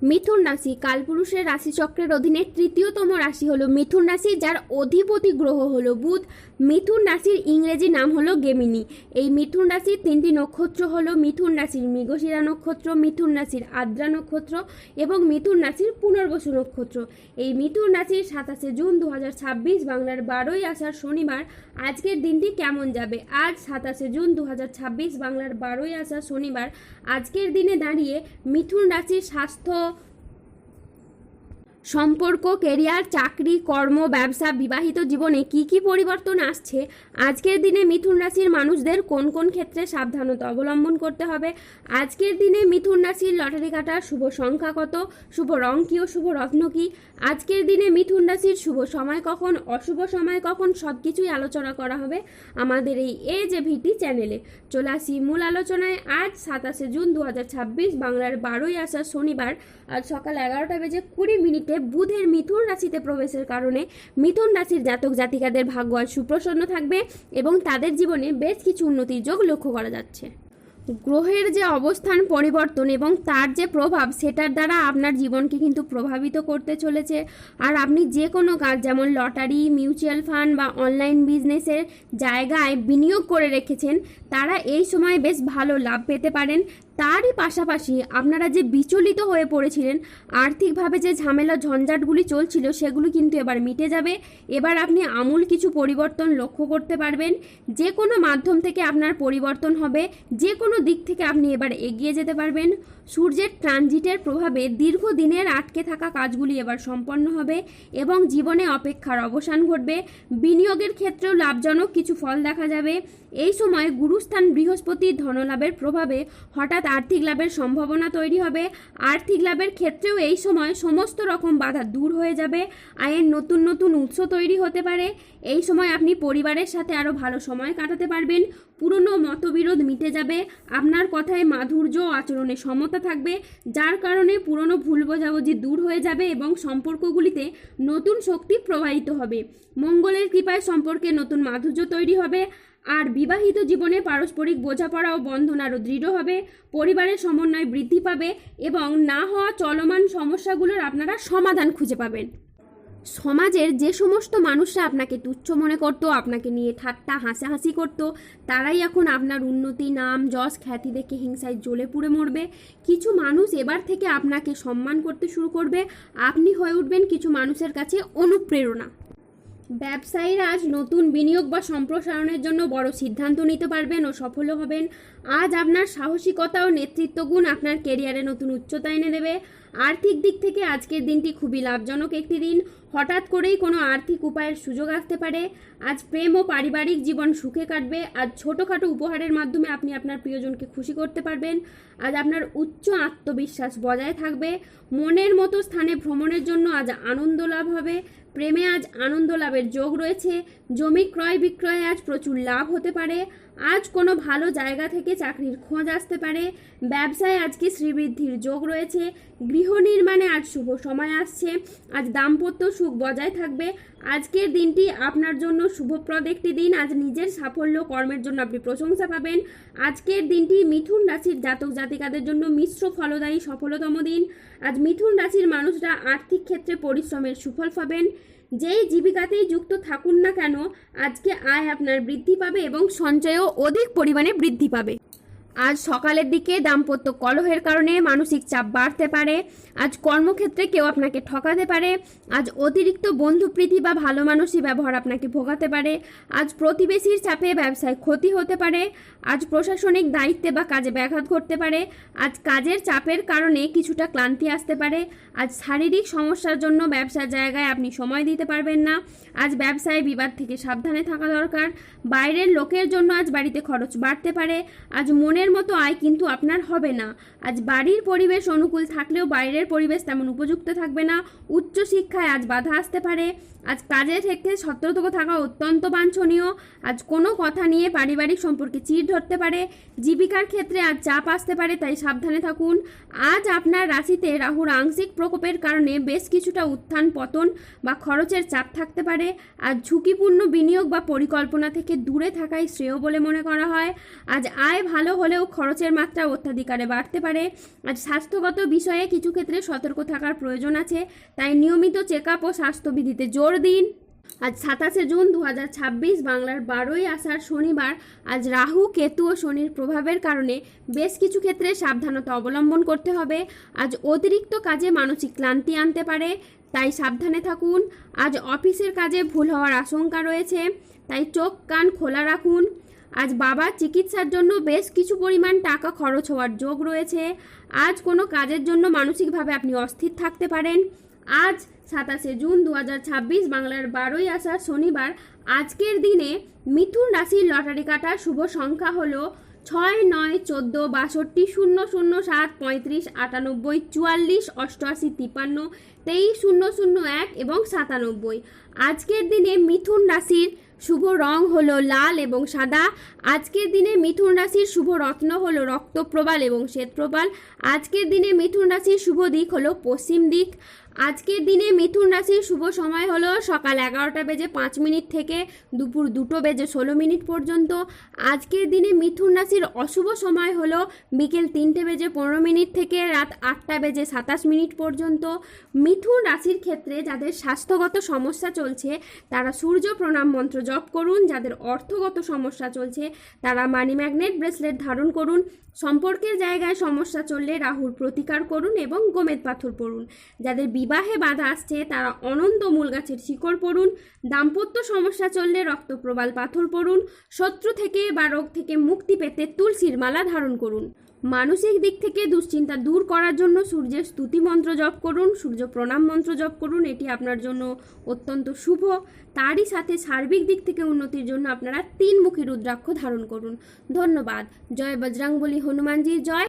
মিথুন রাশি কালপুরুষের রাশিচক্রের অধীনে তৃতীয়তম রাশি হলো মিথুন রাশি, যার অধিপতি গ্রহ হলো বুধ। মিথুন রাশির ইংরেজি নাম হলো গেমিনি। এই মিথুন রাশির তিনটি নক্ষত্র হলো মিথুন রাশির মৃগশিরা নক্ষত্র, মিথুন রাশির আদ্রা নক্ষত্র এবং মিথুন রাশির পুনর্বসু নক্ষত্র। এই মিথুন রাশির 27 জুন 2026 বাংলার 12ই আষাঢ় শনিবার আজকের দিনটি কেমন যাবে? আজ 27 জুন 2026 বাংলার 12ই আষাঢ় শনিবার আজকের দিনে দাঁড়িয়ে মিথুন রাশির স্বাস্থ্য, সম্পর্ক, কেরিয়ার, চাকরি, কর্ম, ব্যবসা, বিবাহিত জীবনে কি কি পরিবর্তন আসছে, আজকের দিনে মিথুন রাশির মানুষদের কোন কোন ক্ষেত্রে সাবধানতা অবলম্বন করতে হবে, আজকের দিনে মিথুন রাশির লটারি কাটার শুভ সংখ্যা কত, শুভ রং কী ও শুভ রত্ন কী, আজকের দিনে মিথুন রাশির শুভ সময় কখন, অশুভ সময় কখন, সব কিছুই আলোচনা করা হবে আমাদের এই যে ভিটি চ্যানেলে। চলে আসি মূল আলোচনায়। আজ 27 জুন 2026 বাংলার 12ই আষাঢ় শনিবার আজ সকাল 11:20 বুধের মিথুন রাশিতে প্রবেশের কারণে মিথুন রাশির জাতক জাতিকাদের ভাগ্য আজ সুপ্রসন্ন থাকবে এবং তাদের জীবনে বেশ কিছু উন্নতির যোগ লক্ষ্য করা যাচ্ছে। গ্রহের যে অবস্থান পরিবর্তন এবং তার যে প্রভাব, সেটার দ্বারা আপনার জীবনকে কিন্তু প্রভাবিত করতে চলেছে। আর আপনি যে কোনো কাজ, যেমন লটারি, মিউচুয়াল ফান্ড বা অনলাইন বিজনেসের জায়গায় বিনিয়োগ করে রেখেছেন, তারা এই সময় বেশ ভালো লাভ পেতে পারেন। তারই পাশাপাশি আপনারা যে বিচলিত হয়ে পড়েছিলেন, আর্থিকভাবে যে ঝামেলা ঝঞ্ঝাটগুলি চলছিল, সেগুলো কিন্তু এবার মিটে যাবে। এবার আপনি আমূল কিছু পরিবর্তন লক্ষ্য করতে পারবেন। যে কোনো মাধ্যম থেকে আপনার পরিবর্তন হবে, যে কোনো দিক থেকে আপনি এবার এগিয়ে যেতে পারবেন। সূর্যের ট্রানজিটের প্রভাবে দীর্ঘদিনের আটকে থাকা কাজগুলি এবার সম্পন্ন হবে এবং জীবনে অপেক্ষার অবসান ঘটবে। বিনিয়োগের ক্ষেত্রেও লাভজনক কিছু ফল দেখা যাবে। এই সময় গুরুস্থান বৃহস্পতির ধনলাভের প্রভাবে হঠাৎ আর্থিক লাভের সম্ভাবনা তৈরি হবে। আর্থিক লাভের ক্ষেত্রেও এই সময় সমস্ত রকম বাধা দূর হয়ে যাবে। আয়ের নতুন নতুন উৎস তৈরি হতে পারে। এই সময় আপনি পরিবারের সাথে আরও ভালো সময় কাটাতে পারবেন। পুরনো মতবিরোধ মিটে যাবে। আপনার কথায় মাধুর্য ও আচরণে সমতা থাকবে, যার কারণে পুরনো ভুল বোঝাবুঝি দূর হয়ে যাবে এবং সম্পর্কগুলিতে নতুন শক্তি প্রবাহিত হবে। মঙ্গলের কৃপায় সম্পর্কে নতুন মাধুর্য তৈরি হবে। আর বিবাহিত জীবনে পারস্পরিক বোঝাপড়া ও বন্ধন আরও দৃঢ় হবে। পরিবারের সমন্বয় বৃদ্ধি পাবে এবং না হওয়া চলমান সমস্যাগুলোর আপনারা সমাধান খুঁজে পাবেন। সমাজের যে সমস্ত মানুষরা আপনাকে তুচ্ছ মনে করতো, আপনাকে নিয়ে ঠাট্টা হাসাহাসি করতো, তারাই এখন আপনার উন্নতি, নাম, যশ, খ্যাতি দেখে হিংসায় জ্বলে পুড়ে মরবে। কিছু মানুষ এবার থেকে আপনাকে সম্মান করতে শুরু করবে। আপনি হয়ে উঠবেন কিছু মানুষের কাছে অনুপ্রেরণা। ব্যবসায়ীরা আজ নতুন বিনিয়োগ বা সম্প্রসারণের জন্য বড় সিদ্ধান্ত নিতে পারবেন ও সফল হবেন। আজ আপনার সাহসিকতা ও নেতৃত্ব গুণ আপনার কেরিয়ারে নতুন উচ্চতা এনে দেবে। আর্থিক দিক থেকে আজকের দিনটি খুবই লাভজনক একটি দিন। হঠাৎ করেই কোনো আর্থিক উপায়ের সুযোগ আসতে পারে। আজ প্রেম ও পারিবারিক জীবন সুখে কাটবে। আজ ছোটোখাটো উপহারের মাধ্যমে আপনি আপনার প্রিয়জনকে খুশি করতে পারবেন। আজ আপনার উচ্চ আত্মবিশ্বাস বজায় থাকবে। মনের মতো স্থানে ভ্রমণের জন্য আজ আনন্দ লাভ হবে। প্রেমে আজ আনন্দ লাভের যোগ রয়েছে। জমি ক্রয় বিক্রয়ে আজ প্রচুর লাভ হতে পারে। আজ কোনো ভালো জায়গা থেকে চাকরির খোঁজ আসতে পারে। ব্যবসায় আজকে শ্রীবৃদ্ধির যোগ রয়েছে। গৃহ নির্মাণে আজ শুভ সময় আসছে। আজ দাম্পত্য সুখ বজায় থাকবে। আজকের দিনটি আপনার জন্য শুভপ্রদ একটি দিন। আজ নিজের সাফল্য কর্মের জন্য আপনি প্রশংসা পাবেন। আজকের দিনটি মিথুন রাশির জাতক জাতিকাদের জন্য মিশ্র ফলদায়ী সফলতম দিন। আজ মিথুন রাশির মানুষরা আর্থিক ক্ষেত্রে পরিশ্রমের সুফল পাবেন। যেই জীবিকাতেই যুক্ত থাকুন না কেন, আজকে আয় আপনার বৃদ্ধি পাবে এবং সঞ্চয়ও অধিক পরিমাণে বৃদ্ধি পাবে। আজ সকালের দিকে দাম্পত্য কলহের কারণে মানসিক চাপ বাড়তে পারে। আজ কর্মক্ষেত্রে কেউ আপনাকে ঠকাতে পারে। আজ অতিরিক্ত বন্ধুপ্রীতি বা ভালো মানুষই ব্যবহার আপনাকে ভোগাতে পারে। আজ প্রতিবেশীর চাপে ব্যবসায় ক্ষতি হতে পারে। আজ প্রশাসনিক দায়িত্বে বা কাজে ব্যাঘাত ঘটতে পারে। আজ কাজের চাপের কারণে কিছুটা ক্লান্তি আসতে পারে। আজ শারীরিক সমস্যার জন্য ব্যবসার জায়গায় আপনি সময় দিতে পারবেন না। আজ ব্যবসায় বিবাদ থেকে সাবধানে থাকা দরকার। বাইরের লোকের জন্য আজ বাড়িতে খরচ বাড়তে পারে। আজ মনের মতো আয় কিন্তু আপনার হবে না। আজ বাড়ির পরিবেশ অনুকূল থাকলেও বাইরের পরিবেশ তেমন উপযুক্ত থাকবে না। উচ্চ শিক্ষায় আজ বাধা আসতে পারে। আজ কাজের ক্ষেত্রে সতর্ক থাকা অত্যন্ত বাঞ্ছনীয়। আজ কোনো কথা নিয়ে পারিবারিক সম্পর্কে চিড় ধরতে পারে। জীবিকার ক্ষেত্রে আজ চাপ আসতে পারে, তাই সাবধানে থাকুন। আজ আপনার রাশিতে রাহুর আংশিক প্রকোপের কারণে বেশ কিছুটা উত্থান পতন বা খরচের চাপ থাকতে পারে। আজ ঝুঁকিপূর্ণ বিনিয়োগ বা পরিকল্পনা থেকে দূরে থাকাই শ্রেয় বলে মনে করা হয়। আজ আয় ভালো হলে হলেও খরচের মাত্রা অত্যাধিকারে বাড়তে পারে। আজ স্বাস্থ্যগত বিষয়ে কিছু ক্ষেত্রে সতর্ক থাকার প্রয়োজন আছে, তাই নিয়মিত চেক আপ ও স্বাস্থ্যবিধিতে জোর দিন। আজ 27 জুন 2026 বাংলার 12ই আষাঢ় শনিবার। আজ রাহু, কেতু ও শনির প্রভাবের কারণে বেশ কিছু ক্ষেত্রে সাবধানতা অবলম্বন করতে হবে। আজ অতিরিক্ত কাজে মানসিক ক্লান্তি আনতে পারে, তাই সাবধানে থাকুন। আজ অফিসের কাজে ভুল হওয়ার আশঙ্কা রয়েছে, তাই চোখ কান খোলা রাখুন। আজ বাবার চিকিৎসার জন্য বেশ কিছু পরিমাণ টাকা খরচ হওয়ার যোগ রয়েছে। আজ কোনো কাজের জন্য মানসিকভাবে আপনি অস্থির থাকতে পারেন। আজ 27 জুন 2026 বাংলার 12ই আষাঢ় শনিবার। আজকের দিনে মিথুন রাশির লটারি কাটার শুভ সংখ্যা হলো 6, 9, 14, 62, 0, 0, 7, 35, 98, 44, 88, 53, 23, 0, 0, 1 এবং 97। আজকের দিনে মিথুন রাশির শুভ রং হলো লাল এবং সাদা। আজকের দিনে মিথুন রাশির শুভ রত্ন হলো রক্তপ্রবাল এবং শ্বেতপ্রবাল। আজকের দিনে মিথুন রাশির শুভ দিক হলো পশ্চিম দিক। আজকের দিনে মিথুন রাশির শুভ সময় হলো সকাল 11:05 থেকে দুপুর 2:16 পর্যন্ত। আজকের দিনে মিথুন রাশির অশুভ সময় হলো বিকেল 3:15 থেকে রাত 8:27 পর্যন্ত। মিথুন রাশির ক্ষেত্রে যাদের স্বাস্থ্যগত সমস্যা চলছে তারা সূর্য প্রণাম মন্ত্র জপ করুন। যাদের অর্থগত সমস্যা চলছে তারা মানি ম্যাগনেট ব্রেসলেট ধারণ করুন। সম্পর্কের জায়গায় সমস্যা চললে রাহুর প্রতিকার করুন এবং গোমেদ পাথর পড়ুন। যাদের বিবাহে বাধা আসছে তারা অনন্ত মূল গাছের শিকড় পড়ুন। দাম্পত্য সমস্যা চললে রক্তপ্রবাল পাথর পড়ুন। শত্রু থেকে বা রোগ থেকে মুক্তি পেতে তুলসীর মালা ধারণ করুন। মানসিক দিক থেকে দুশ্চিন্তা দূর করার জন্য সূর্যের স্তুতি মন্ত্র জপ করুন, সূর্য প্রণাম মন্ত্র জপ করুন। এটি আপনার জন্য অত্যন্ত শুভ। তারই সাথে সার্বিক দিক থেকে উন্নতির জন্য আপনারা 3 মুখী রুদ্রাক্ষ ধারণ করুন। ধন্যবাদ। জয় বজরংবলী হনুমানজির জয়।